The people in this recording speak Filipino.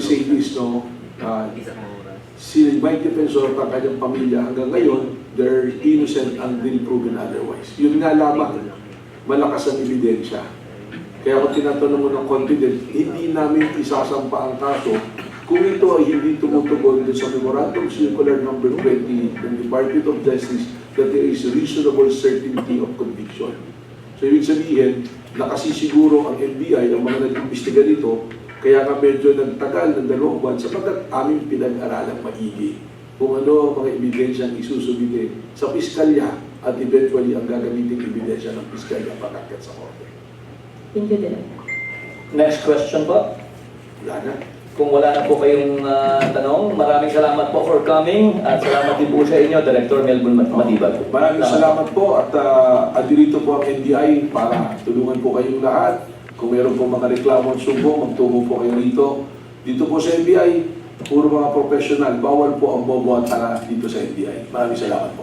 say this, no? Si Mike Defensor at ang kanyang pamilya hanggang ngayon, they're innocent until proven otherwise. Yun nga lamang, malakas ang ebidensya. Kaya kung tinatanong mo ng confident, hindi namin isasampa ang kaso kung ito ay hindi tumutugon sa Memorandum Circular number 20 ng Department of Justice that there is reasonable certainty of conviction. So ibig sabihin, nakasisiguro ang NBI, ang mga nag-imbestiga dito, kaya nga medyo nagtagal ng 2 buwan sapagkat aming pinag-aralang maigi kung ano ang mga ebidensyang isusubite sa piskalya at eventually ang gagamitin ebidensya ng piskalya pagkakat sa korte. Thank you, Direk. Next question po. Wala na. Kung wala na po kayong tanong, maraming salamat po for coming at salamat din po sa inyo, Director Melvin Matibag. Maraming salamat po at adirito po ang NBI para tulungan po kayong lahat. Kung meron po mga reklamo at sumbong, magtungo po kayo rito. Dito po sa NBI, puro mga professional, bawal po ang bobo at tara dito sa NBI. Maraming salamat po.